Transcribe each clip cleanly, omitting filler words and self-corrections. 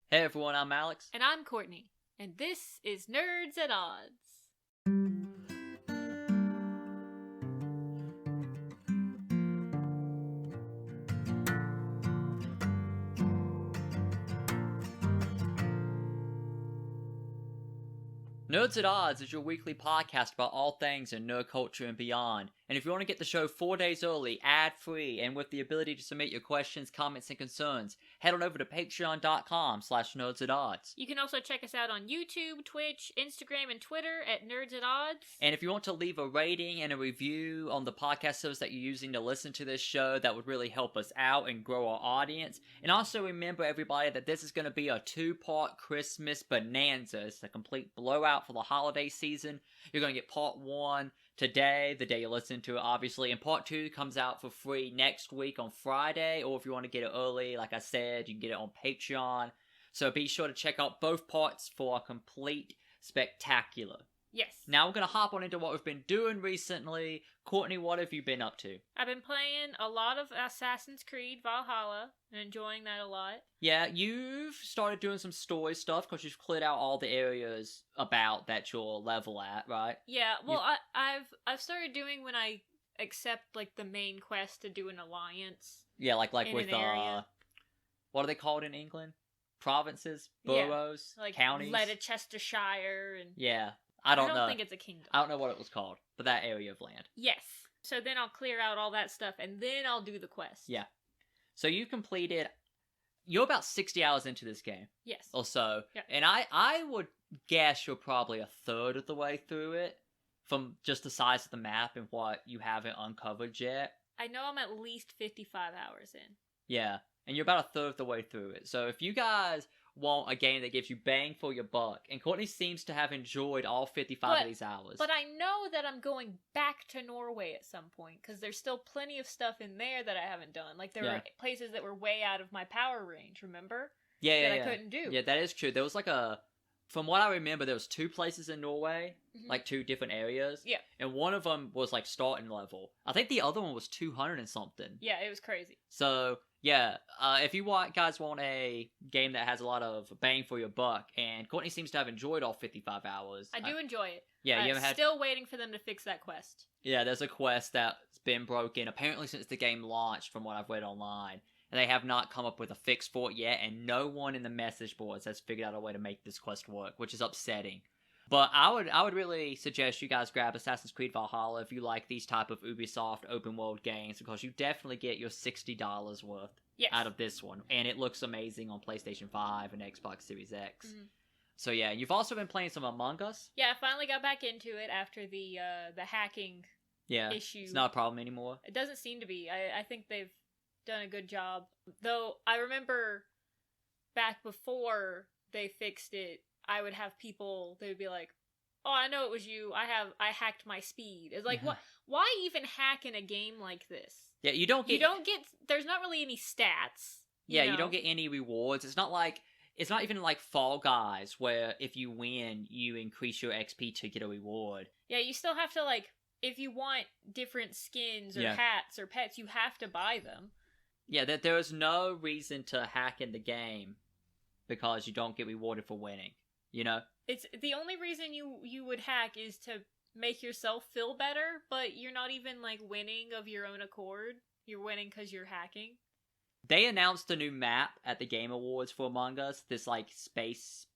Hey everyone, I'm Alex. And I'm Courtney. And this is Nerds at Odds. Nerds at Odds is your weekly podcast about all things in nerd culture and beyond. And if you want to get the show 4 days early, ad-free, and with the ability to submit your questions, comments, and concerns, head on over to patreon.com/nerdsatodds. You can also check us out on YouTube, Twitch, Instagram, and Twitter at Nerds at Odds. And if you want to leave a rating and a review on the podcast service that you're using to listen to this show, that would really help us out and grow our audience. And also remember, everybody, that this is going to be a 2-part Christmas bonanza. It's a complete blowout for the holiday season. You're going to get part 1 today, the day you listen to it, obviously, and part 2 comes out for free next week on Friday, or if you want to get it early, like I said, you can get it on Patreon. So be sure to check out both parts for a complete spectacular. Yes. Now we're going to hop on into what we've been doing recently. Courtney, what have you been up to? I've been playing a lot of Assassin's Creed Valhalla and enjoying that a lot. Yeah, you've started doing some story stuff because you've cleared out all the areas about that you're level at, right? Yeah, well, I've started doing when I accept like the main quest to do an alliance. Yeah, like in with an area. what are they called in England? Provinces, boroughs, like counties. Leicestershire and Yeah, I don't know. think it's a kingdom. I don't know what it was called, but that area of land. Yes. So then I'll clear out all that stuff and then I'll do the quest. Yeah. So you've completed. You're about 60 hours into this game. Yes. Or so. Yeah. And I would guess you're probably a third of the way through it from just the size of the map and what you haven't uncovered yet. I know I'm at least 55 hours in. Yeah. And you're about a third of the way through it. So if you guys want a game that gives you bang for your buck, and Courtney seems to have enjoyed all 55 of these hours. But I know that I'm going back to Norway at some point, because there's still plenty of stuff in there that I haven't done. Like, there were places that were way out of my power range, remember? Yeah. I couldn't do. Yeah, that is true. There was like from what I remember, there was 2 places in Norway, like 2 different areas. Yeah. And one of them was like starting level. I think the other one was 200 and something. Yeah, it was crazy. So, yeah, if you guys want a game that has a lot of bang for your buck, and Courtney seems to have enjoyed all 55 hours. I do enjoy it. Yeah, you haven't had... Still waiting for them to fix that quest. Yeah, there's a quest that's been broken, apparently since the game launched, from what I've read online. And they have not come up with a fix for it yet, and no one in the message boards has figured out a way to make this quest work, which is upsetting. But I would really suggest you guys grab Assassin's Creed Valhalla if you like these type of Ubisoft open world games, because you definitely get your $60 worth out of this one. And it looks amazing on PlayStation 5 and Xbox Series X. Mm-hmm. So yeah, you've also been playing some Among Us? Yeah, I finally got back into it after the hacking issue. It's not a problem anymore? It doesn't seem to be. I think they've done a good job. Though I remember back before they fixed it, I would have people, they would be like, "Oh, I know it was you. I hacked my speed." It's like, what? Why even hack in a game like this? Yeah, you don't get there's not really any stats. You don't get any rewards. It's not even like Fall Guys where if you win, you increase your XP to get a reward. Yeah, you still have to, like, if you want different skins or hats or pets, you have to buy them. Yeah, that there is no reason to hack in the game because you don't get rewarded for winning, you know? It's the only reason you would hack is to make yourself feel better, but you're not even, like, winning of your own accord. You're winning because you're hacking. They announced a new map at the Game Awards for Among Us, this, like, space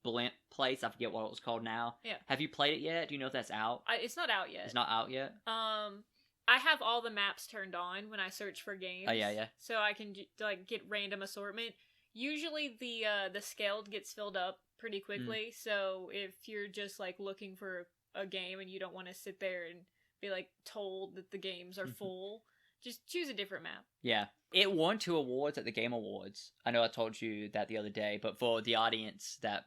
blimp place. I forget what it was called now. Yeah. Have you played it yet? Do you know if that's out? It's not out yet. It's not out yet? I have all the maps turned on when I search for games. Oh, yeah. So I can, like, get random assortment. Usually the scaled gets filled up pretty quickly, so if you're just, like, looking for a game and you don't want to sit there and be, like, told that the games are full, just choose a different map. Yeah. It won 2 awards at the Game Awards. I know I told you that the other day, but for the audience that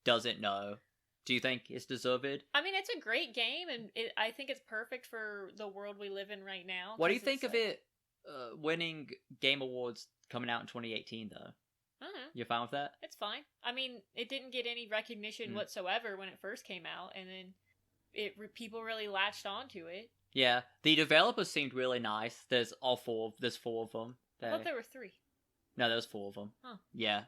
doesn't know, do you think it's deserved? I mean, it's a great game, and I think it's perfect for the world we live in right now. What do you think of it winning Game Awards coming out in 2018, though? I don't know. You're fine with that? It's fine. I mean, it didn't get any recognition whatsoever when it first came out, and then people really latched onto it. Yeah, the developers seemed really nice. There's 4 of them. I thought there were 3. No, there's 4 of them. Huh. Yeah.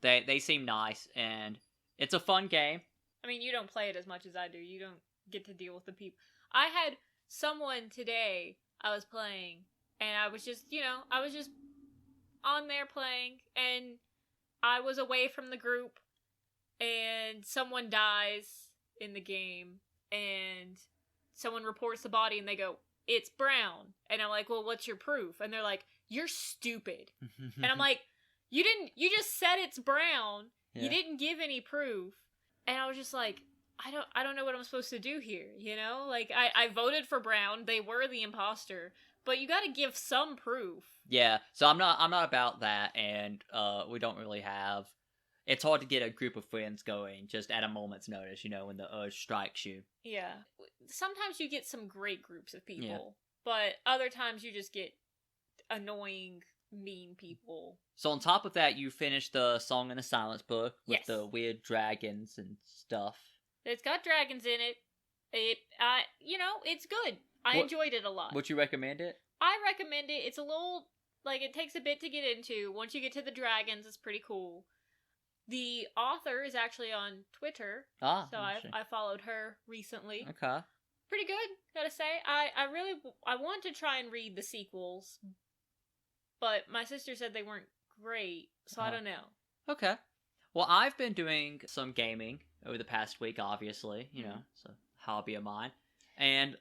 They seem nice, and it's a fun game. I mean, you don't play it as much as I do. You don't get to deal with the people. I had someone today I was playing, and I was just, I was just on there playing, and I was away from the group, and someone dies in the game, and someone reports the body, and they go, "It's Brown." And I'm like, "Well, what's your proof?" And they're like, "You're stupid." And I'm like, you just said it's Brown. Yeah. You didn't give any proof. And I was just like, I don't know what I'm supposed to do here, Like, I voted for Brown. They were the imposter. But you gotta give some proof. Yeah, so I'm not about that, and we don't really have... It's hard to get a group of friends going just at a moment's notice, when the urge strikes you. Yeah. Sometimes you get some great groups of people, but other times you just get annoying, mean people. So on top of that, you finished the Song in the Silence book with Yes. the weird dragons and stuff. It's got dragons in it. It's good. I enjoyed it a lot. Would you recommend it? I recommend it. It's a little, it takes a bit to get into. Once you get to the dragons, it's pretty cool. The author is actually on Twitter. So I followed her recently. Okay. Pretty good, gotta say. I want to try and read the sequels, but my sister said they weren't great, so I don't know. Okay. Well, I've been doing some gaming over the past week, obviously. It's a hobby of mine. And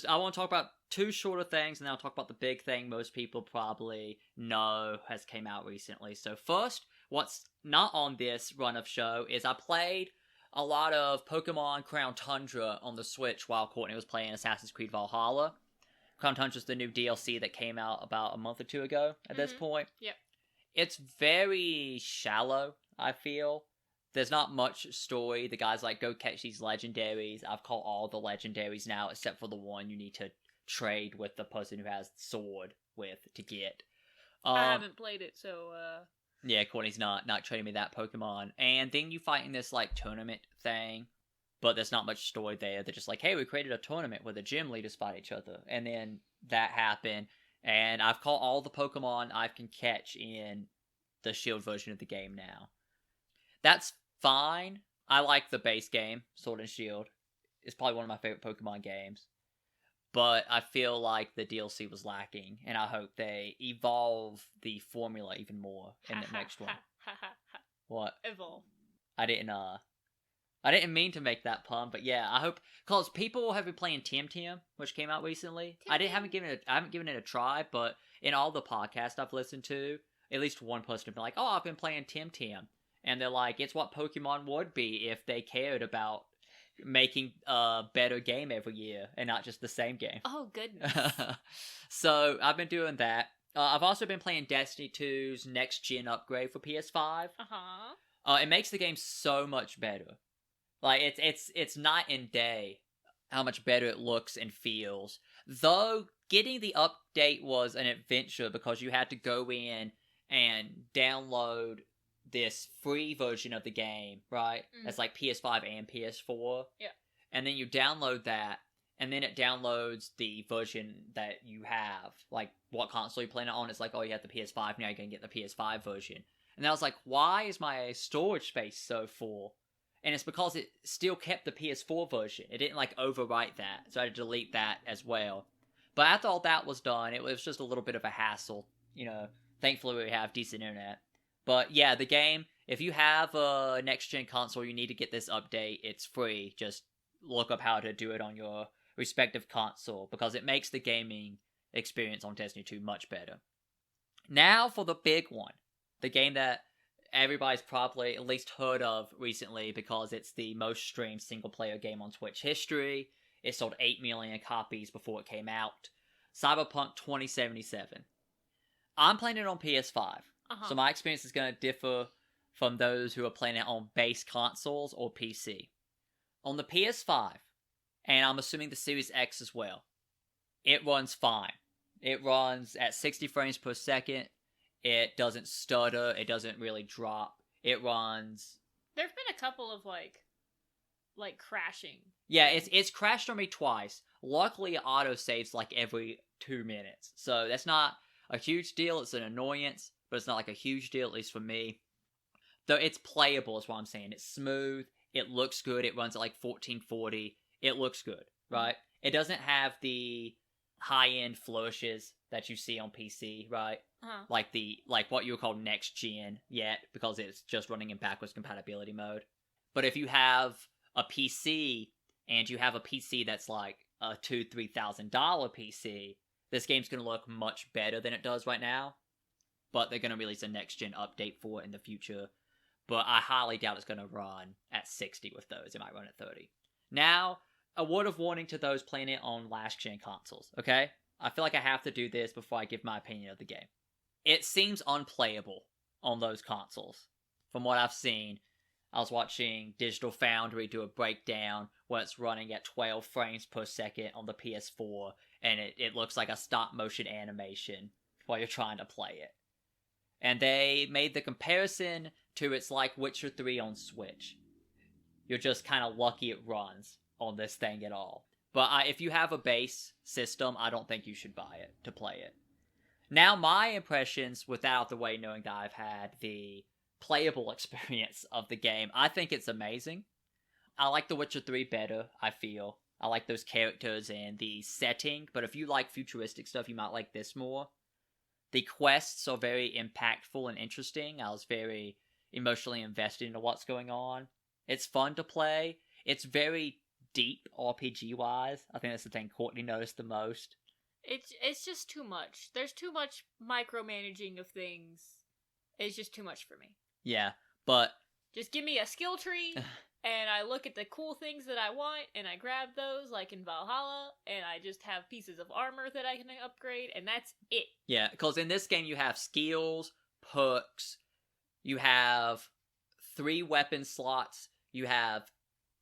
I want to talk about two shorter things, and then I'll talk about the big thing most people probably know has came out recently. So first, what's not on this run of show is I played a lot of Pokemon Crown Tundra on the Switch while Courtney was playing Assassin's Creed Valhalla. Crown Tundra's the new DLC that came out about a month or two ago at this point. Yep. It's very shallow, I feel. There's not much story. The guy's like, go catch these legendaries. I've caught all the legendaries now, except for the one you need to trade with the person who has the sword with to get. I haven't played it, so... Yeah, Courtney's not trading me that Pokemon. And then you fight in this, tournament thing, but there's not much story there. They're just like, hey, we created a tournament where the gym leaders fight each other. And then that happened, and I've caught all the Pokemon I can catch in the Shield version of the game now. That's fine. I like the base game, Sword and Shield. It's probably one of my favorite Pokemon games. But I feel like the DLC was lacking, and I hope they evolve the formula even more in the next one. What? Evolve. I didn't mean to make that pun, but yeah, I hope, because people have been playing Temtem, which came out recently. I haven't given it a try, but in all the podcasts I've listened to, at least one person has been like, "Oh, I've been playing Temtem," and they're like, "It's what Pokemon would be if they cared about making a better game every year and not just the same game." Oh, goodness. So I've been doing that. I've also been playing Destiny 2's next gen upgrade for PS5. It makes the game so much better. It's night and day how much better it looks and feels. Though getting the update was an adventure because you had to go in and download this free version of the game, right? That's like PS5 and PS4. Yeah. And then you download that, and then it downloads the version that you have. Like, what console you're playing it on. It's like, oh, you have the PS5, now you're going to get the PS5 version. And I was like, why is my storage space so full? And it's because it still kept the PS4 version. It didn't, overwrite that, so I had to delete that as well. But after all that was done, it was just a little bit of a hassle. Thankfully we have decent internet. But yeah, the game, if you have a next-gen console, you need to get this update. It's free. Just look up how to do it on your respective console, because it makes the gaming experience on Destiny 2 much better. Now for the big one. The game that everybody's probably at least heard of recently because it's the most streamed single-player game on Twitch history. It sold 8 million copies before it came out. Cyberpunk 2077. I'm playing it on PS5. So my experience is going to differ from those who are playing it on base consoles or PC. On the PS5, and I'm assuming the Series X as well, it runs fine. It runs at 60 frames per second. It doesn't stutter. It doesn't really drop. It runs... There've been a couple of, crashing. Yeah, it's crashed on me twice. Luckily, it auto-saves, every 2 minutes. So that's not a huge deal. It's an annoyance. But it's not a huge deal, at least for me. Though it's playable is what I'm saying. It's smooth. It looks good. It runs at like 1440. It looks good, right? It doesn't have the high-end flourishes that you see on PC, right? Uh-huh. Like what you would call next gen yet, because it's just running in backwards compatibility mode. But if you have a PC and you have a PC that's like a $2,000-$3,000 PC, this game's gonna look much better than it does right now. But they're gonna release a next gen update for it in the future. But I highly doubt it's gonna run at 60 with those. It might run at 30. Now, a word of warning to those playing it on last gen consoles, okay? I feel like I have to do this before I give my opinion of the game. It seems unplayable on those consoles. From what I've seen, I was watching Digital Foundry do a breakdown where it's running at 12 frames per second on the PS4, and it looks like a stop motion animation while you're trying to play it. And they made the comparison to it's like Witcher 3 on Switch. You're just kind of lucky it runs on this thing at all. But if you have a base system, I don't think you should buy it to play it. Now, my impressions, without the way knowing that I've had the playable experience of the game, I think it's amazing. I like The Witcher 3 better, I feel. I like those characters and the setting, but if you like futuristic stuff, you might like this more. The quests are very impactful and interesting. I was very emotionally invested into what's going on. It's fun to play. It's very deep RPG-wise. I think that's the thing Courtney noticed the most. It's just too much. There's too much micromanaging of things. It's just too much for me. Yeah, but... Just give me a skill tree, and I look at the cool things that I want, and I grab those, like in Valhalla, and I just have pieces of armor that I can upgrade, and that's it. Yeah, because in this game you have skills, perks, you have 3 weapon slots, you have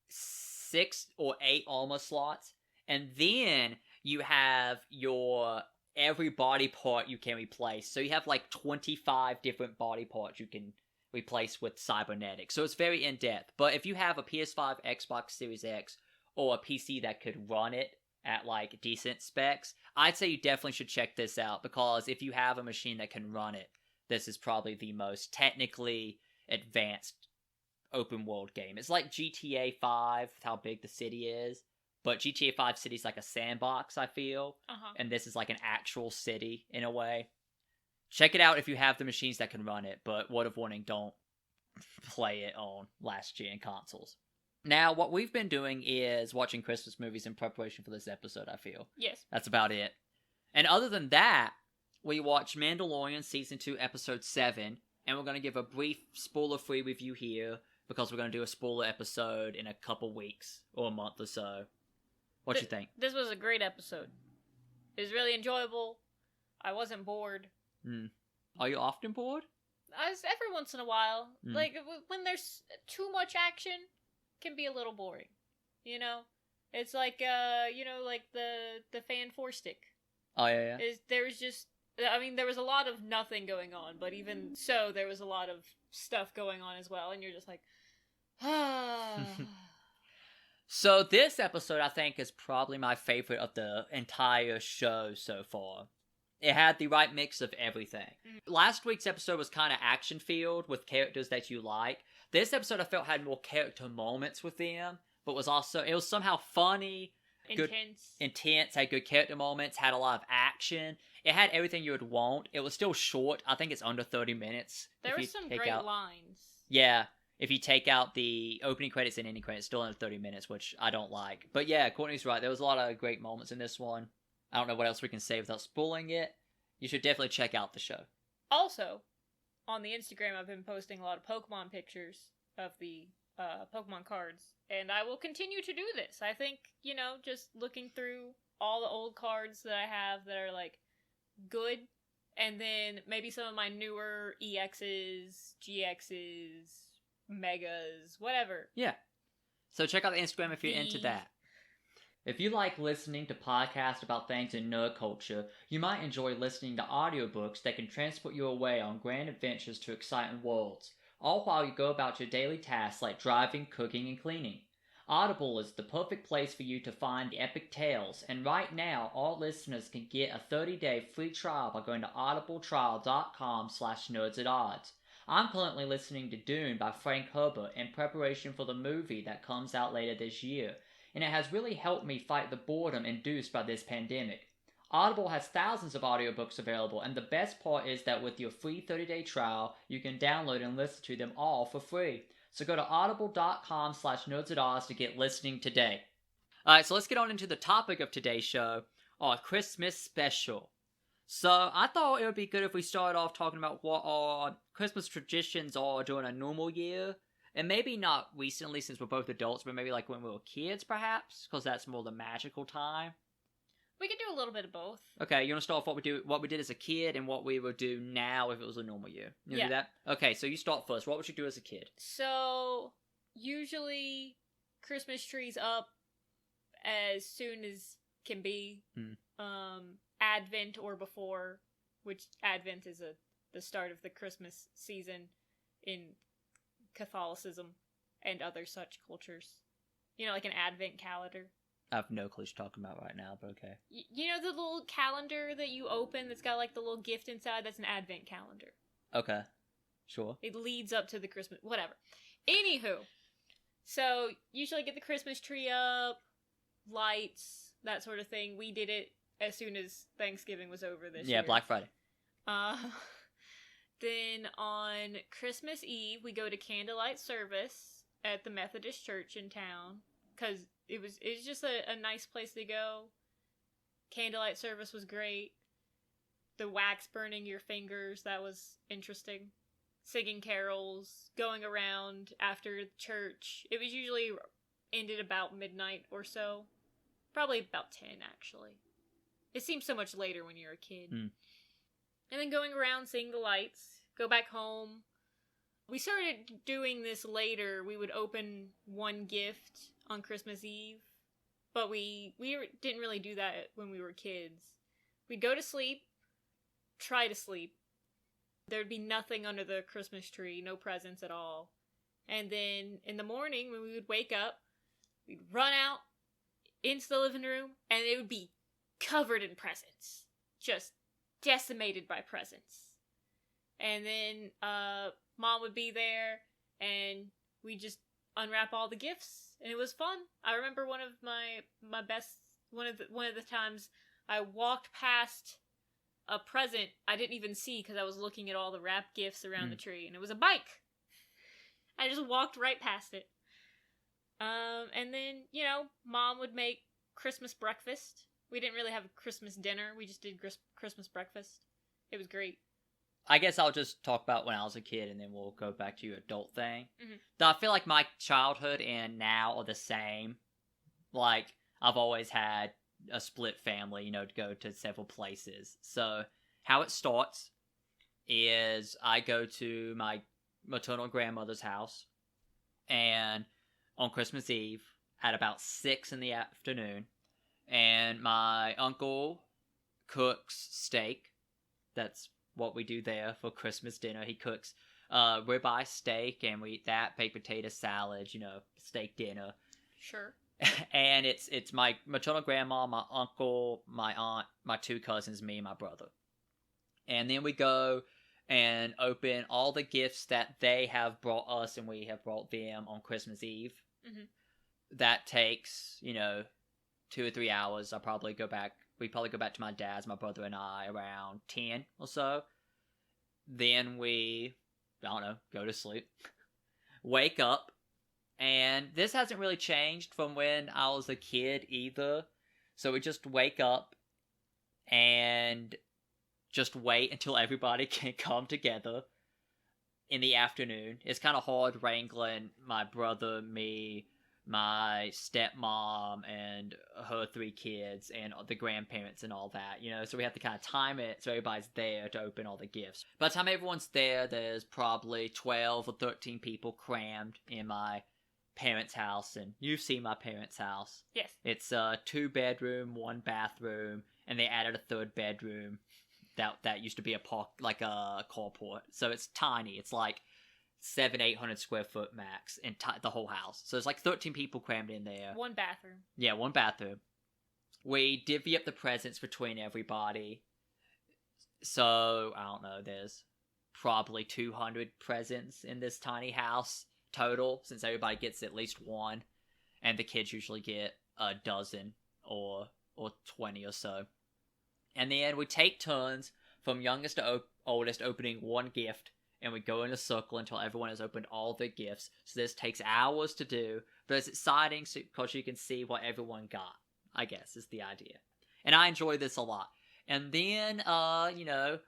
6 or 8 armor slots, and then you have your every body part you can replace. So you have like 25 different body parts you can replace with cybernetics. So it's very in-depth. But if you have a PS5, Xbox Series X, or a PC that could run it at like decent specs, I'd say you definitely should check this out, because if you have a machine that can run it, this is probably the most technically advanced open world game. It's like GTA 5 with how big the city is, but GTA 5 City is like a sandbox, I feel, and this is like an actual city in a way. Check it out if you have the machines that can run it, but word of warning, don't play it on last gen consoles. Now, what we've been doing is watching Christmas movies in preparation for this episode, I feel. Yes. That's about it. And other than that, we watched Mandalorian Season 2, Episode 7, and we're going to give a brief spoiler-free review here, because we're going to do a spoiler episode in a couple weeks, or a month or so. What you think? This was a great episode. It was really enjoyable. I wasn't bored. Are you often bored? Every once in a while. Like, when there's too much action, can be a little boring. You know? It's like, like the Fan 4 stick. Oh, yeah. There was a lot of nothing going on, but even so, there was a lot of stuff going on as well, and you're just like, ah. So this episode, I think, is probably my favorite of the entire show so far. It had the right mix of everything. Last week's episode was kind of action-filled with characters that you like. This episode, I felt, had more character moments with them, but it was somehow funny, intense, had good character moments, had a lot of action. It had everything you would want. It was still short. I think it's under 30 minutes. There were some great lines. Yeah. If you take out the opening credits and ending credits, still under 30 minutes, which I don't like. But yeah, Courtney's right. There was a lot of great moments in this one. I don't know what else we can say without spoiling it. You should definitely check out the show. Also, on the Instagram, I've been posting a lot of Pokemon pictures of the Pokemon cards. And I will continue to do this. I think, just looking through all the old cards that I have that are, like, good. And then maybe some of my newer EXs, GXs, Megas, whatever. Yeah. So check out the Instagram if you're into that. If you like listening to podcasts about things in nerd culture, you might enjoy listening to audiobooks that can transport you away on grand adventures to exciting worlds, all while you go about your daily tasks like driving, cooking, and cleaning. Audible is the perfect place for you to find epic tales, and right now, all listeners can get a 30-day free trial by going to audibletrial.com/nerdsatodds. I'm currently listening to Dune by Frank Herbert in preparation for the movie that comes out later this year, and it has really helped me fight the boredom induced by this pandemic. Audible has thousands of audiobooks available, and the best part is that with your free 30-day trial, you can download and listen to them all for free. So go to audible.com/nerdsodoz to get listening today. Alright, so let's get on into the topic of today's show, our Christmas special. So I thought it would be good if we started off talking about what our Christmas traditions are during a normal year. And maybe not recently since we're both adults, but maybe like when we were kids perhaps, because that's more the magical time. We could do a little bit of both. Okay, you want to start off what we did as a kid and what we would do now if it was a normal year? You want to do that? Okay, so you start first. What would you do as a kid? So, usually Christmas trees up as soon as can be. Advent or before, which Advent is the start of the Christmas season in Catholicism and other such cultures. You know, like an Advent calendar. I have no clue what you're talking about right now, but okay. You know the little calendar that you open that's got like the little gift inside? That's an Advent calendar. Okay. Sure. It leads up to the Christmas... Whatever. Anywho. So, usually get the Christmas tree up, lights, that sort of thing. We did it as soon as Thanksgiving was over this year. Yeah, Black Friday. Then on Christmas Eve, we go to candlelight service at the Methodist church in town. Because it was just a nice place to go. Candlelight service was great. The wax burning your fingers, that was interesting. Singing carols, going around after church. It was usually ended about midnight or so. Probably about 10, actually. It seems so much later when you're a kid. And then going around seeing the lights. Go back home. We started doing this later. We would open one gift on Christmas Eve. But we didn't really do that when we were kids. We'd go to sleep. Try to sleep. There'd be nothing under the Christmas tree. No presents at all. And then in the morning when we would wake up, we'd run out into the living room. And it would be covered in presents. Just decimated by presents. And then Mom would be there, and we just unwrap all the gifts, and it was fun. I remember one of my best one of the times I walked past a present I didn't even see because I was looking at all the wrapped gifts around the tree, and it was a bike. I just walked right past it. And then Mom would make Christmas breakfast. We didn't really have a Christmas dinner. We just did Christmas breakfast. It was great. I guess I'll just talk about when I was a kid, and then we'll go back to your adult thing. Mm-hmm. I feel like my childhood and now are the same. Like, I've always had a split family, to go to several places. So, how it starts is I go to my maternal grandmother's house, and on Christmas Eve, at about 6 in the afternoon, and my uncle cooks steak. That's what we do there for Christmas dinner. He cooks ribeye steak, and we eat that, baked potato salad, steak dinner. Sure. And it's my maternal grandma, my uncle, my aunt, my 2 cousins, me, and my brother. And then we go and open all the gifts that they have brought us and we have brought them on Christmas Eve. Mm-hmm. That takes, 2 or 3 hours. We probably go back to my dad's, my brother and I, around 10 or so. Then we, go to sleep. Wake up. And this hasn't really changed from when I was a kid either. So we just wake up and just wait until everybody can come together in the afternoon. It's kind of hard wrangling my brother, me, my stepmom, and her 3 kids, and the grandparents and all that, so we have to kind of time it so everybody's there to open all the gifts. By the time everyone's there, there's probably 12 or 13 people crammed in my parents' house, and you've seen my parents' house. Yes. It's a 2-bedroom, 1 bathroom, and they added a 3rd bedroom that used to be a carport, so it's tiny. It's like 700-800 square foot max in the whole house. So there's like 13 people crammed in there. 1 bathroom. Yeah, 1 bathroom. We divvy up the presents between everybody. So, I don't know, there's probably 200 presents in this tiny house total, since everybody gets at least one, and the kids usually get a dozen or 20 or so. And then we take turns from youngest to oldest opening one gift, and we go in a circle until everyone has opened all their gifts. So this takes hours to do, but it's exciting because you can see what everyone got, I guess, is the idea. And I enjoy this a lot. And then,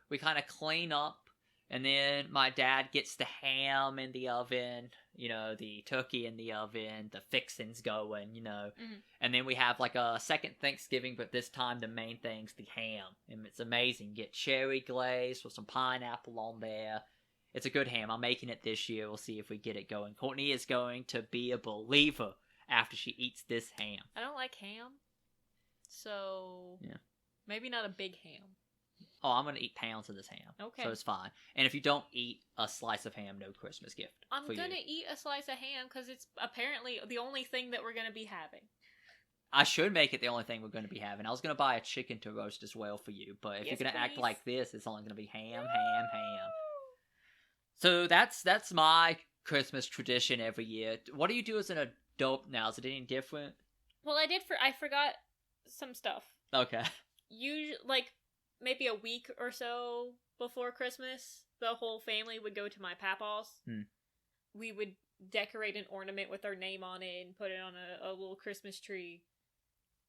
we kind of clean up, and then my dad gets the ham in the oven, the turkey in the oven, the fixings going, Mm-hmm. And then we have like a second Thanksgiving, but this time the main thing's the ham. And it's amazing. Get cherry glaze with some pineapple on there. It's a good ham. I'm making it this year. We'll see if we get it going. Courtney is going to be a believer after she eats this ham. I don't like ham, so Yeah. maybe not a big ham. Oh, I'm going to eat pounds of this ham. Okay. So it's fine. And if you don't eat a slice of ham, no Christmas gift. I'm for gonna you. eat a slice of ham because it's apparently the only thing that we're gonna be having. I should make it the only thing we're going to be having. I was going to buy a chicken to roast as well for you, but if Yes, you're going to act please. like this, it's only going to be ham. So that's my Christmas tradition every year. What do you do as an adult now? Is it any different? Well, I forgot some stuff. Okay. Usually, like maybe a week or so before Christmas, the whole family would go to my papa's. We would decorate an ornament with our name on it and put it on a little Christmas tree.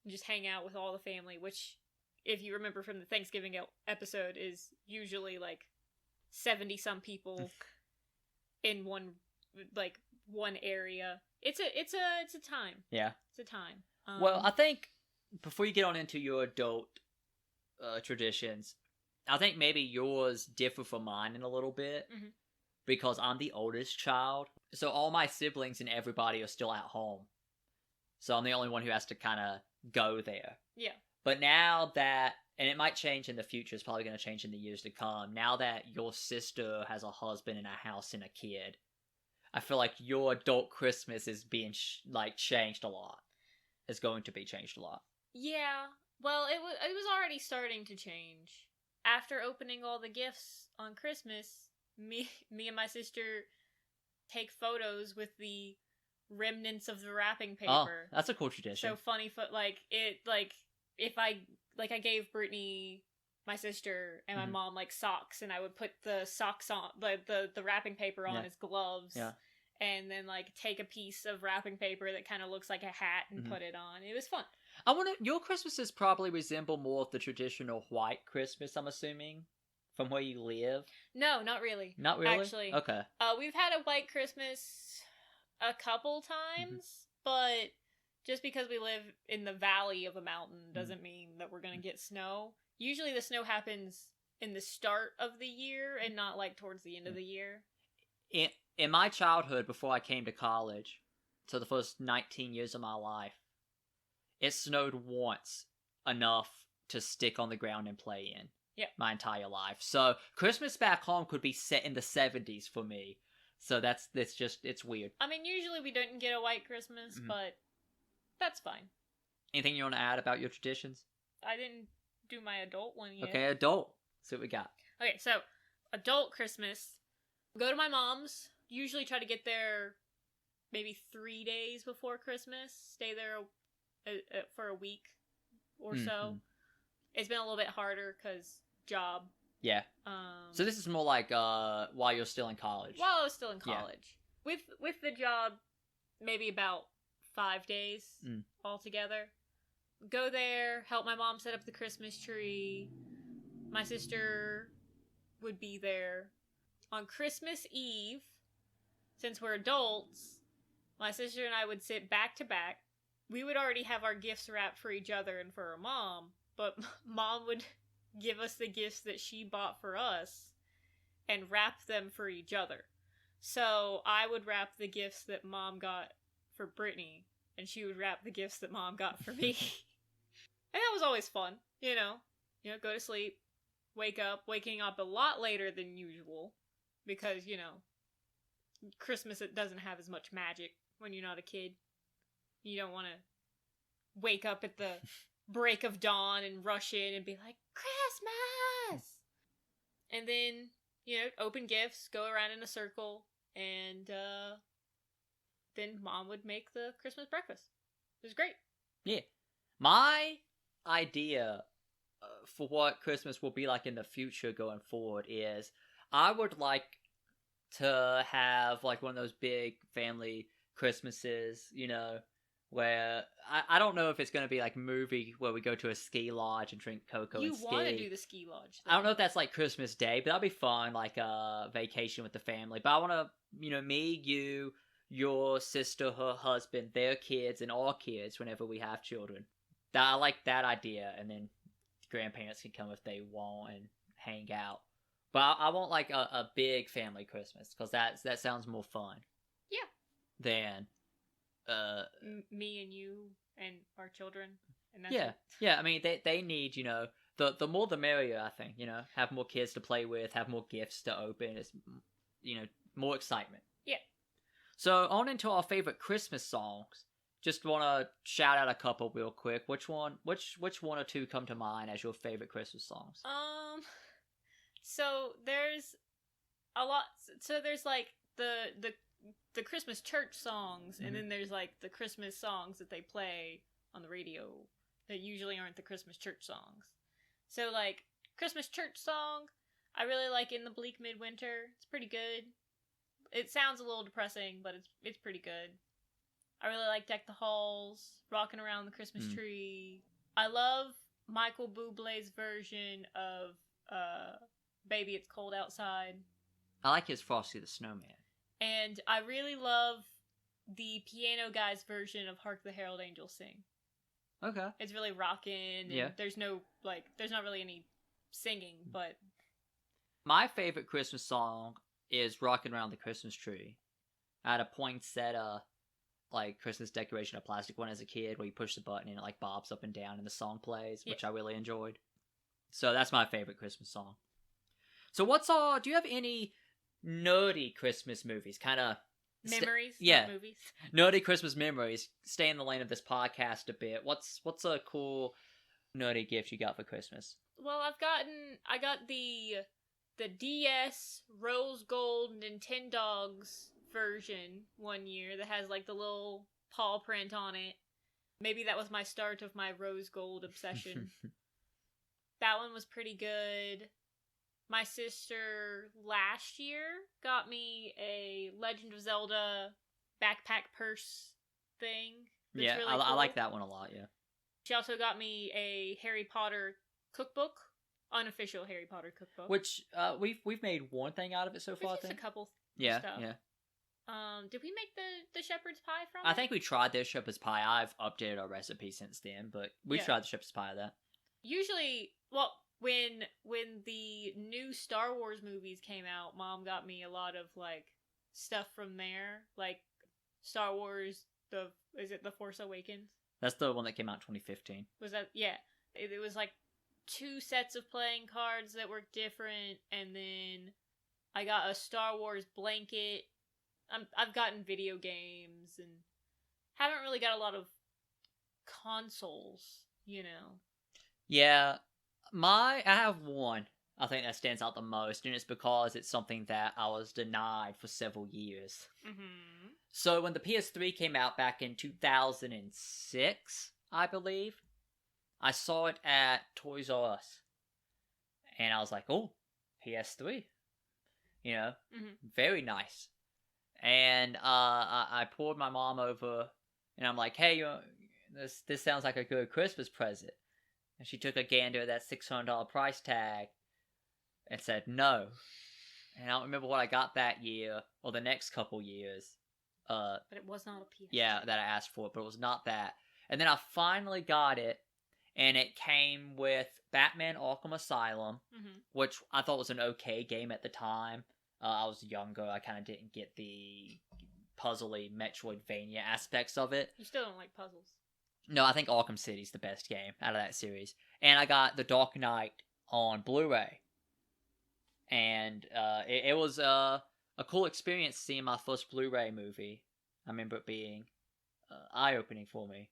And just hang out with all the family, which, if you remember from the Thanksgiving episode, is usually like 70-some people in one area. It's a time. Yeah. It's a time. Well, I think before you get on into your adult traditions, I think maybe yours differ from mine in a little bit. Mhm. Because I'm the oldest child. So all my siblings and everybody are still at home. So I'm the only one who has to kind of go there. Yeah. But now that, and it might change in the future, it's probably going to change in the years to come. Now that your sister has a husband and a house and a kid, I feel like your adult Christmas is being changed a lot. It's going to be changed a lot. Yeah. Well, it was already starting to change. After opening all the gifts on Christmas, me and my sister take photos with the remnants of the wrapping paper. Oh, that's a cool tradition. So funny, if I gave Brittany, my sister, and my mom socks, and I would put the socks on the wrapping paper on as gloves. Yeah. And then take a piece of wrapping paper that kind of looks like a hat and put it on. It was fun. Your Christmases probably resemble more of the traditional white Christmas, I'm assuming, from where you live. No, not really. Not really? Actually. Okay. We've had a white Christmas a couple times, but just because we live in the valley of a mountain doesn't mean that we're going to get snow. Usually the snow happens in the start of the year and not towards the end of the year. In my childhood, before I came to college, so the first 19 years of my life, it snowed once enough to stick on the ground and play in. Yeah. My entire life. So Christmas back home could be set in the 70s for me. So it's weird. I mean, usually we don't get a white Christmas, but that's fine. Anything you want to add about your traditions? I didn't do my adult one yet. Okay, adult. See what we got. Okay, so adult Christmas. Go to my mom's. Usually try to get there maybe 3 days before Christmas. Stay there for a week or so. It's been a little bit harder because job. Yeah. So this is more while you're still in college. While I was still in college. Yeah. With the job, maybe about 5 days altogether. Go there, help my mom set up the Christmas tree. My sister would be there. On Christmas Eve, since we're adults, my sister and I would sit back to back. We would already have our gifts wrapped for each other and for our mom, but mom would give us the gifts that she bought for us and wrap them for each other. So I would wrap the gifts that mom got for Brittany, and she would wrap the gifts that mom got for me. And that was always fun, go to sleep, waking up a lot later than usual, because, Christmas, it doesn't have as much magic when you're not a kid. You don't want to wake up at the break of dawn and rush in and be like, Christmas! And then open gifts, go around in a circle, and then Mom would make the Christmas breakfast. It was great. Yeah. My idea for what Christmas will be like in the future going forward is I would like to have like one of those big family Christmases, where I don't know if it's going to be like a movie where we go to a ski lodge and drink cocoa You and ski. want to do the ski lodge thing. I don't know if that's like Christmas Day, but that'd be fun, like a vacation with the family. But I want to, me, you, your sister, her husband, their kids, and our kids whenever we have children. I like that idea, and then grandparents can come if they want and hang out. But I want like a big family Christmas, because that sounds more fun. Yeah. Than me and you and our children. And that's yeah, it. yeah. I mean, they need the more the merrier. I think have more kids to play with, have more gifts to open. It's more excitement. Yeah. So on into our favorite Christmas songs. Just want to shout out a couple real quick. Which one or two come to mind as your favorite Christmas songs? So there's a lot. So there's like the Christmas church songs, and then there's like the Christmas songs that they play on the radio that usually aren't the Christmas church songs. So like Christmas church song, I really like In the Bleak Midwinter. It's pretty good. It sounds a little depressing, but it's pretty good. I really like Deck the Halls, Rocking Around the Christmas Tree. I love Michael Bublé's version of Baby It's Cold Outside. I like his Frosty the Snowman. And I really love the Piano Guy's version of Hark the Herald Angels Sing. Okay. It's really rockin', and there's not really any singing, but... My favorite Christmas song is Rockin' Around the Christmas Tree. I had a poinsettia, like, Christmas decoration, a plastic one as a kid, where you push the button and it, like, bobs up and down and the song plays, which I really enjoyed. So that's my favorite Christmas song. So do you have any nerdy Christmas movies? Kind of... Memories? Yeah. Movies? Nerdy Christmas memories. Stay in the lane of this podcast a bit. What's a cool nerdy gift you got for Christmas? Well, I got the DS Rose Gold Nintendogs version one year that has like the little paw print on it. Maybe that was my start of my rose gold obsession. That one was pretty good. My sister last year got me a Legend of Zelda backpack purse thing. Yeah, really I cool. like that one a lot, yeah. She also got me a Harry Potter cookbook, unofficial Harry Potter cookbook. Which we've made one thing out of it so far, I Just think. a couple Yeah, stuff. yeah. Did we make the shepherd's pie from I it? think we tried the shepherd's pie. I've updated our recipe since then, but we tried the shepherd's pie of that. Usually, well, when the new Star Wars movies came out, Mom got me a lot of like stuff from there, like Star Wars. Is it The Force Awakens? That's the one that came out in 2015. Was that? Yeah, it was like 2 sets of playing cards that were different, and then I got a Star Wars blanket. I've gotten video games and haven't really got a lot of consoles, Yeah, I have one, I think, that stands out the most, and it's because it's something that I was denied for several years. Mm-hmm. So when the PS3 came out back in 2006, I believe, I saw it at Toys R Us. And I was like, oh, PS3. Very nice. And I poured my mom over, and I'm like, hey, this sounds like a good Christmas present. And she took a gander at that $600 price tag and said no. And I don't remember what I got that year, or the next couple years. But it was not a PS3. Yeah, that I asked for, but it was not that. And then I finally got it, and it came with Batman Arkham Asylum, which I thought was an okay game at the time. I was younger, I kind of didn't get the puzzly Metroidvania aspects of it. You still don't like puzzles. No, I think Arkham City's the best game out of that series. And I got The Dark Knight on Blu-ray. And it was a cool experience seeing my first Blu-ray movie. I remember it being eye-opening for me.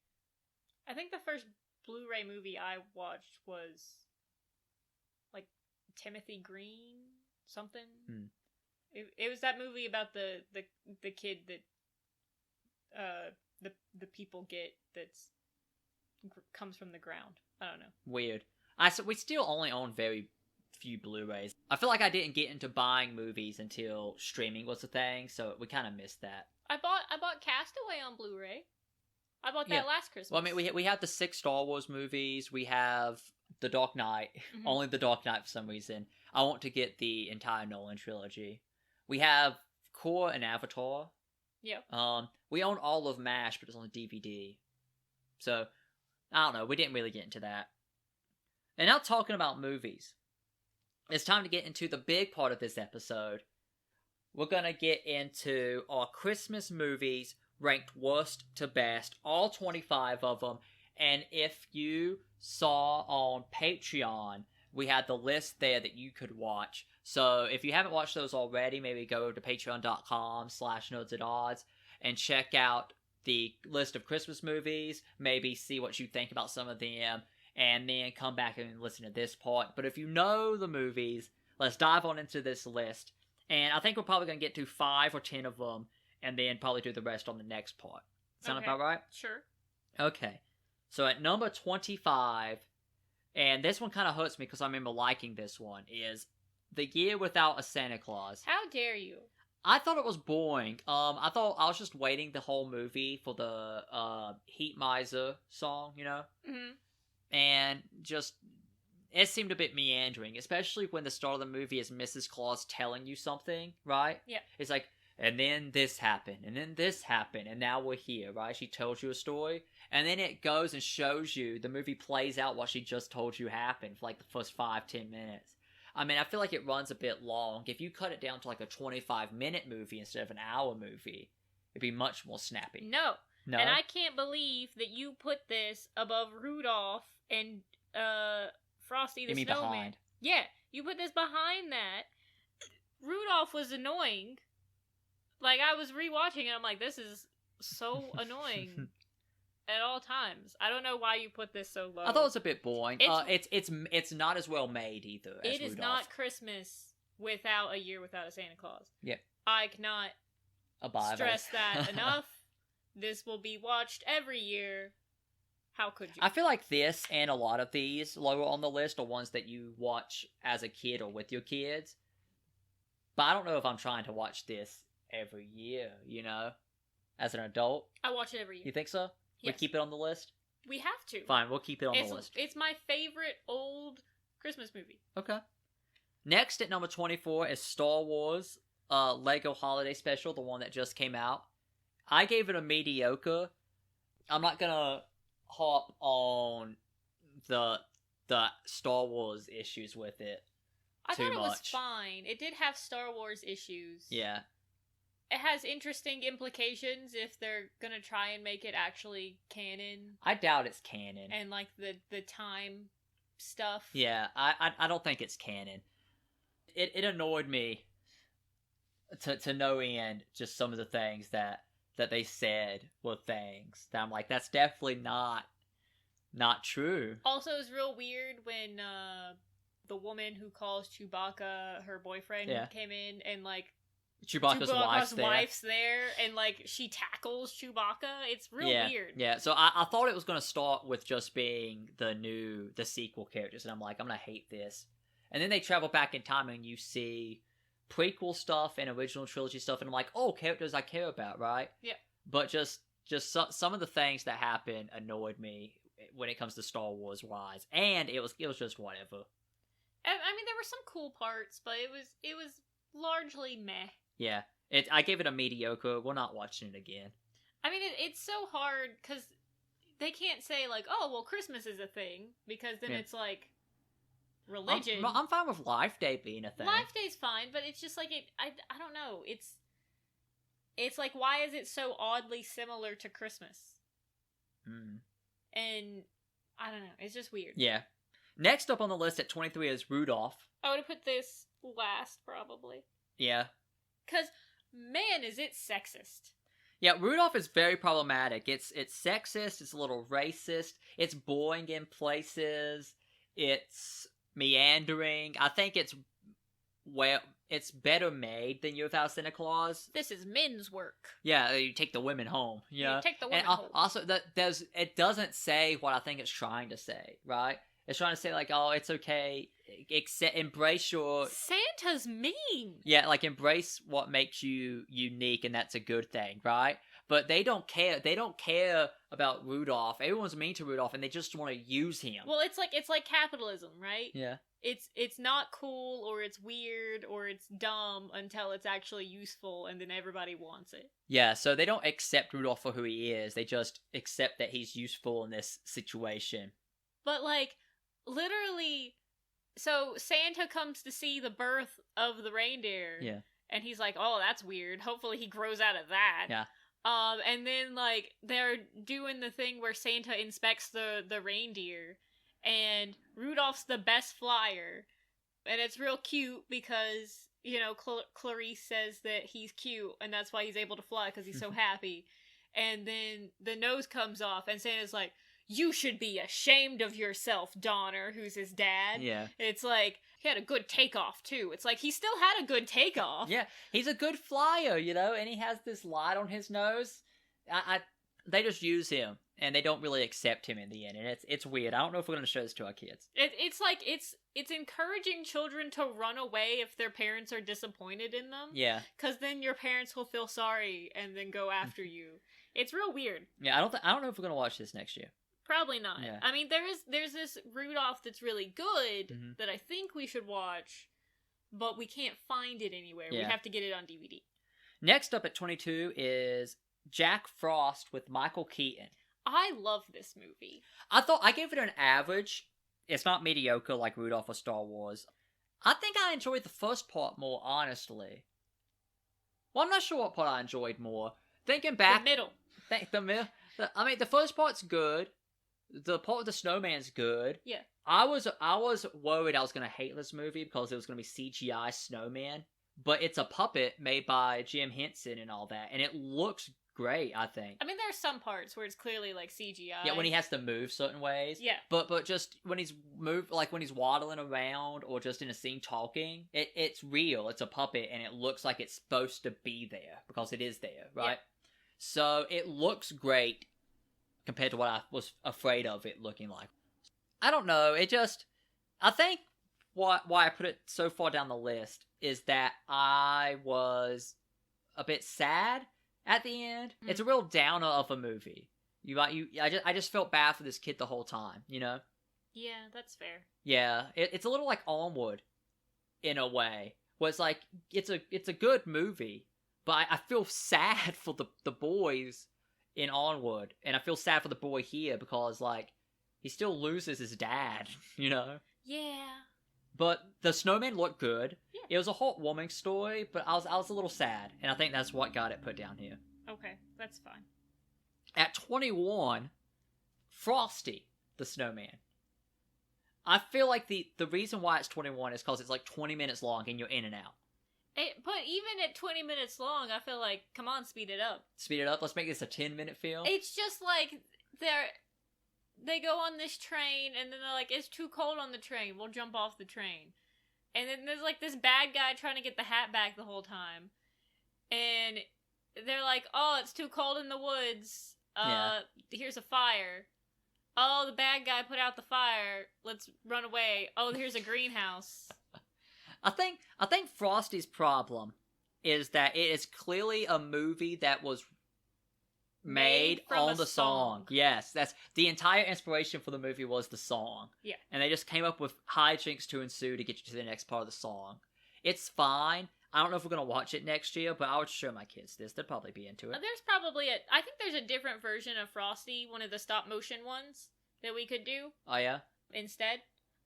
I think the first Blu-ray movie I watched was like Timothy Green something. Hmm. It was that movie about the kid that the people get that's comes from the ground. I don't know. Weird. We still only own very few Blu-rays. I feel like I didn't get into buying movies until streaming was a thing, so we kind of missed that. I bought Castaway on Blu-ray. I bought that Yeah. last Christmas. Well, I mean, we have the 6 Star Wars movies. We have The Dark Knight. Mhm. Only The Dark Knight for some reason. I want to get the entire Nolan trilogy. We have Korra and Avatar. Yep. We own all of MASH, but it's on DVD. So, I don't know. We didn't really get into that. And now talking about movies, it's time to get into the big part of this episode. We're going to get into our Christmas movies ranked worst to best, all 25 of them. And if you saw on Patreon, we had the list there that you could watch. So if you haven't watched those already, maybe go to patreon.com/nerdsatodds and check out the list of Christmas movies, maybe see what you think about some of them, and then come back and listen to this part. But if you know the movies, let's dive on into this list. And I think we're probably going to get to 5 or 10 of them, and then probably do the rest on the next part. Sound Okay. about right? Sure. Okay. So at number 25, and this one kind of hurts me because I remember liking this one, is The Year Without a Santa Claus. How dare you? I thought it was boring. I thought I was just waiting the whole movie for the Heat Miser song, you know? Mm-hmm. And just, it seemed a bit meandering, especially when the start of the movie is Mrs. Claus telling you something, right? Yeah. It's like, and then this happened, and then this happened, and now we're here, right? She tells you a story, and then it goes and shows you, the movie plays out what she just told you happened for like the first 5-10 minutes. I mean, I feel like it runs a bit long. If you cut it down to like a 25-minute movie instead of an hour movie, it'd be much more snappy. No. No? And I can't believe that you put this above Rudolph and Frosty the You mean Snowman. behind? Yeah, you put this behind that. Rudolph was annoying. Like, I was rewatching it, I'm like, this is so annoying at all times. I don't know why you put this so low. I thought it was a bit boring. It's- It's not as well made either as It is Rudolph. not Christmas without A Year Without a Santa Claus. Yep. I cannot Abide stress by it. that enough. This will be watched every year. How could you? I feel like this and a lot of these lower on the list are ones that you watch as a kid or with your kids. But I don't know if I'm trying to watch this every year, you know? As an adult. I watch it every year. You think so? We Yes. keep it on the list? We have to. Fine, we'll keep it on the list. It's my favorite old Christmas movie. Okay. Next at number 24 is Star Wars Lego Holiday Special, the one that just came out. I gave it a mediocre. I'm not gonna hop on the Star Wars issues with it. I Too thought it was much. fine. It did have Star Wars issues. Yeah. It has interesting implications if they're gonna try and make it actually canon I doubt it's canon. and like the time stuff. Yeah, I don't think it's canon. It annoyed me to no end, just some of the things that they said were things that I'm like, that's definitely not true. Also, it's real weird when the woman who calls Chewbacca her boyfriend Yeah. came in and like Chewbacca's wife's there. there and like she tackles Chewbacca. It's real yeah, weird. Yeah, so I thought it was going to start with just being the sequel characters, and I'm like, I'm going to hate this. And then they travel back in time and you see prequel stuff and original trilogy stuff, and I'm like, oh, characters I care about, right? Yeah. But just some of the things that happen annoyed me when it comes to Star Wars wise, and it was just whatever. I mean, there were some cool parts, but it was largely meh. Yeah, I gave it a mediocre. We're not watching it again. I mean, it's so hard because they can't say like, oh, well, Christmas is a thing, because then Yeah. it's like religion. I'm fine with Life Day being a thing. Life Day's fine, but it's just like I don't know. It's like, why is it so oddly similar to Christmas? Mm. And I don't know. It's just weird. Yeah. Next up on the list at 23 is Rudolph. I would have put this last probably. Yeah. Because, man, is it sexist. Yeah, Rudolph is very problematic. It's sexist, it's a little racist, it's boring in places, it's meandering. I think it's better made than Year Without Santa Claus. This is men's work. Yeah, you take the women home. You know? take the women and home. Also, it doesn't say what I think it's trying to say, right? It's trying to say like, oh, it's okay. Embrace your. Santa's mean. Yeah, like embrace what makes you unique, and that's a good thing, right? But they don't care. They don't care about Rudolph. Everyone's mean to Rudolph, and they just want to use him. Well, it's like capitalism, right? Yeah. It's not cool, or it's weird, or it's dumb until it's actually useful, and then everybody wants it. Yeah, so they don't accept Rudolph for who he is. They just accept that he's useful in this situation. But, like, literally, so Santa comes to see the birth of the reindeer. Yeah. And he's like, oh, that's weird. Hopefully he grows out of that. Yeah. And then, like, they're doing the thing where Santa inspects the reindeer, and Rudolph's the best flyer. And it's real cute because, you know, Clarice says that he's cute, and that's why he's able to fly, because he's so happy. And then the nose comes off, and Santa's like, you should be ashamed of yourself, Donner, who's his dad. Yeah. It's like, he had a good takeoff, too. It's like, he still had a good takeoff. Yeah, he's a good flyer, you know, and he has this light on his nose. They just use him, and they don't really accept him in the end, and it's weird. I don't know if we're going to show this to our kids. It's like, it's encouraging children to run away if their parents are disappointed in them. Yeah. Because then your parents will feel sorry and then go after you. It's real weird. Yeah, I don't know if we're going to watch this next year. Probably not. Yeah. I mean, there's this Rudolph that's really good Mhm. that I think we should watch, but we can't find it anywhere. Yeah. We have to get it on DVD. Next up at 22 is Jack Frost with Michael Keaton. I love this movie. I gave it an average. It's not mediocre like Rudolph or Star Wars. I think I enjoyed the first part more, honestly. Well, I'm not sure what part I enjoyed more. Thinking back, The middle. I mean, the first part's good. The part with the snowman's good. Yeah. I was worried I was gonna hate this movie because it was gonna be CGI snowman, but it's a puppet made by Jim Henson and all that, and it looks great. I think. I mean, there are some parts where it's clearly like CGI. Yeah, when he has to move certain ways. Yeah. But just when he's like when he's waddling around or just in a scene talking, it's real. It's a puppet, and it looks like it's supposed to be there because it is there, right? Yeah. So it looks great compared to what I was afraid of it looking like. I don't know. I think why I put it so far down the list is that I was a bit sad at the end. It's a real downer of a movie. I just felt bad for this kid the whole time, you know? Yeah, that's fair. Yeah, it's a little like Onward in a way, where it's like it's a good movie, but I feel sad for the boys in Onward, and I feel sad for the boy here because like he still loses his dad, you know. Yeah. But the snowman looked good. Yeah. It was a heartwarming story, but I was a little sad, and I think that's what got it put down here. Okay, that's fine. At 21, Frosty the Snowman. I feel like the reason why it's 21 is because it's like 20 minutes long and you're in and out. But even at 20 minutes long, I feel like, come on, speed it up. Speed it up. Let's make this a 10-minute film. It's just like they go on this train, and then they're like, it's too cold on the train. We'll jump off the train. And then there's like this bad guy trying to get the hat back the whole time. And they're like, oh, it's too cold in the woods. Here's a fire. Oh, the bad guy put out the fire. Let's run away. Oh, here's a greenhouse. I think Frosty's problem is that it is clearly a movie that was made from on a the song. Yes, that's the entire inspiration for the movie was the song. Yeah. And they just came up with hijinks to ensue to get you to the next part of the song. It's fine. I don't know if we're going to watch it next year, but I would show my kids this. They'd probably be into it. There's probably I think there's a different version of Frosty, one of the stop motion ones that we could do. Oh, yeah? Instead.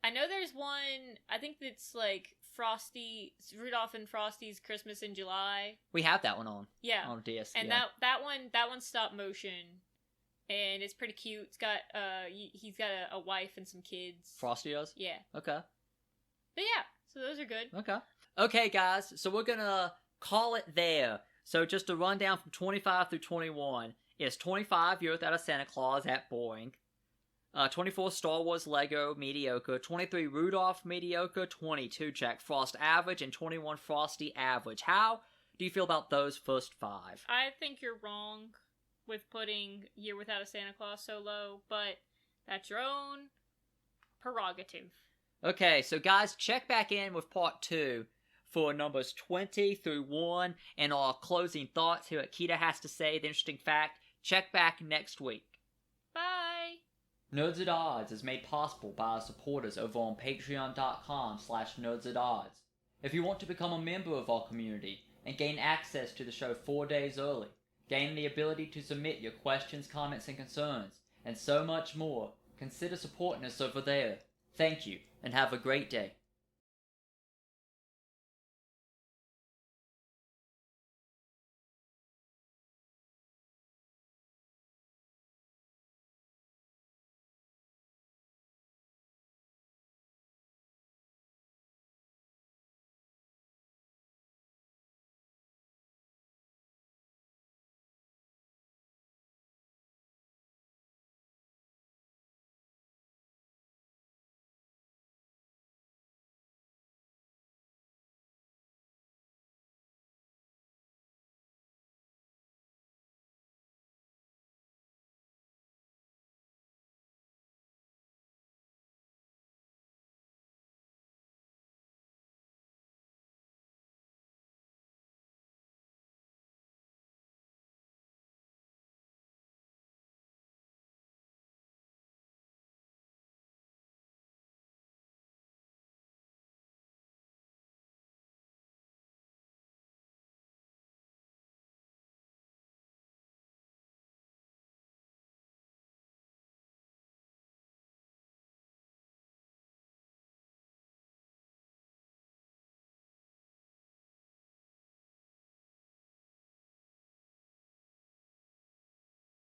I know there's one, I think it's like Rudolph and Frosty's Christmas in July. We have that one on. Yeah. On DS. And yeah. that one's stop motion. And it's pretty cute. It's got, he's got a wife and some kids. Frosty does? Yeah. Okay. But yeah, so those are good. Okay. Okay, guys, so we're gonna call it there. So just to run down from 25 through 21, is 25 Year Without a Santa Claus at boring. 24 Star Wars Lego mediocre, 23 Rudolph mediocre, 22 Jack Frost average, and 21 Frosty average. How do you feel about those first 5? I think you're wrong with putting Year Without a Santa Claus so low, but that's your own prerogative. Okay, so guys, check back in with part 2 for numbers 20 through 1 and our closing thoughts here at Kita Has to Say, the interesting fact. Check back next week. Bye! Nerds at Odds is made possible by our supporters over on patreon.com/nerdsatodds. If you want to become a member of our community and gain access to the show 4 days early, gain the ability to submit your questions, comments, and concerns, and so much more, consider supporting us over there. Thank you, and have a great day.